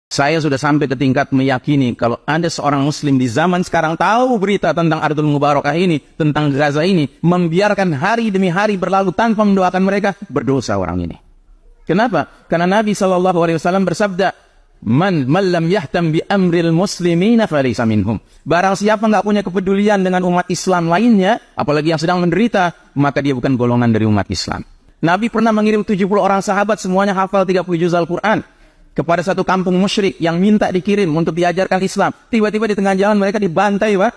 Saya sudah sampai ke tingkat meyakini kalau ada seorang muslim di zaman sekarang tahu berita tentang Ardul Mubarakah ini, tentang Gaza ini, membiarkan hari demi hari berlalu tanpa mendoakan mereka, berdosa orang ini. Kenapa? Karena Nabi SAW bersabda, Man lam yahtam bi amril muslimina falaysa minhum. Barang siapa nggak punya kepedulian dengan umat Islam lainnya, apalagi yang sedang menderita, maka dia bukan golongan dari umat Islam. Nabi pernah mengirim 70 orang sahabat, semuanya hafal 30 juz Al-Quran, kepada satu kampung musyrik yang minta dikirim untuk diajarkan Islam. Tiba-tiba di tengah jalan mereka dibantai, Pak.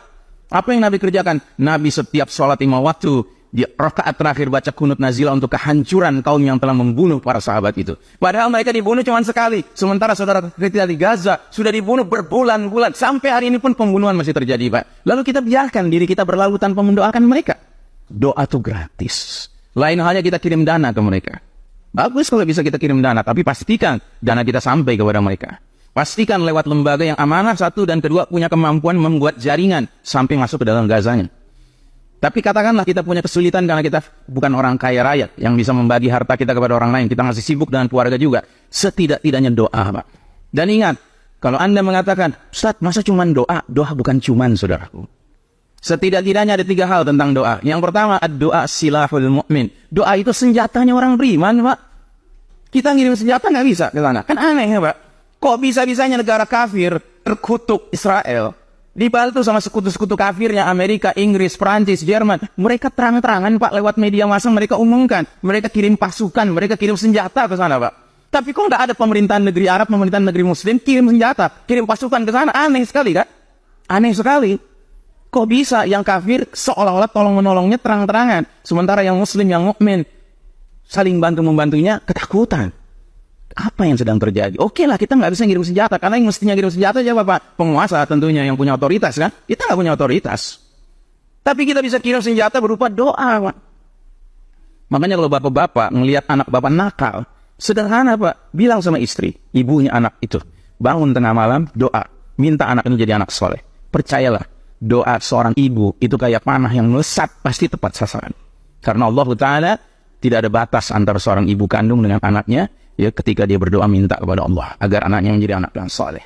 Apa yang Nabi kerjakan? Nabi setiap sholat 5 waktu, di rakaat terakhir baca kunut nazilah untuk kehancuran kaum yang telah membunuh para sahabat itu. Padahal mereka dibunuh cuma sekali. Sementara saudara kita di Gaza sudah dibunuh berbulan-bulan. Sampai hari ini pun pembunuhan masih terjadi, Pak. Lalu kita biarkan diri kita berlalu tanpa mendoakan mereka. Doa itu gratis. Lain halnya kita kirim dana ke mereka. Bagus kalau bisa kita kirim dana, tapi pastikan dana kita sampai kepada mereka. Pastikan lewat lembaga yang amanah, satu, dan kedua punya kemampuan membuat jaringan sampai masuk ke dalam Gazanya. Tapi katakanlah kita punya kesulitan karena kita bukan orang kaya raya yang bisa membagi harta kita kepada orang lain. Kita masih sibuk dengan keluarga juga. Setidak-tidaknya doa, Pak. Dan ingat, kalau Anda mengatakan, Ustaz, masa cuma doa? Doa bukan cuman, saudaraku. Setidak-tidaknya ada 3 hal tentang doa. Yang pertama, doa silahul mu'min. Doa itu senjatanya orang beriman, Pak. Kita ngirim senjata nggak bisa ke sana. Kan aneh ya, Pak. Kok bisa-bisanya negara kafir terkutuk Israel dibantu sama sekutu-sekutu kafirnya Amerika, Inggris, Prancis, Jerman. Mereka terang-terangan, Pak, lewat media massa mereka umumkan. Mereka kirim pasukan, mereka kirim senjata ke sana, Pak. Tapi kok nggak ada pemerintahan negeri Arab, pemerintahan negeri Muslim kirim senjata, kirim pasukan ke sana? Aneh sekali, kan? Aneh sekali. Kok bisa yang kafir seolah-olah tolong-menolongnya terang-terangan, sementara yang muslim, yang mukmin saling bantu-membantunya ketakutan. Apa yang sedang terjadi? Oke lah, kita nggak bisa ngirim senjata, karena yang mestinya ngirim senjata siapa, Pak? Penguasa tentunya, yang punya otoritas, kan? Kita nggak punya otoritas. Tapi kita bisa kirim senjata berupa doa, Pak. Makanya kalau bapak-bapak melihat anak bapak nakal, sederhana, Pak. Bilang sama istri, ibunya anak itu, bangun tengah malam, doa. Minta anak itu jadi anak soleh. Percayalah, doa seorang ibu itu kayak panah yang melesat, pasti tepat sasaran. Karena Allah Ta'ala tidak ada batas antara seorang ibu kandung dengan anaknya, ya, ketika dia berdoa minta kepada Allah agar anaknya menjadi anak yang soleh.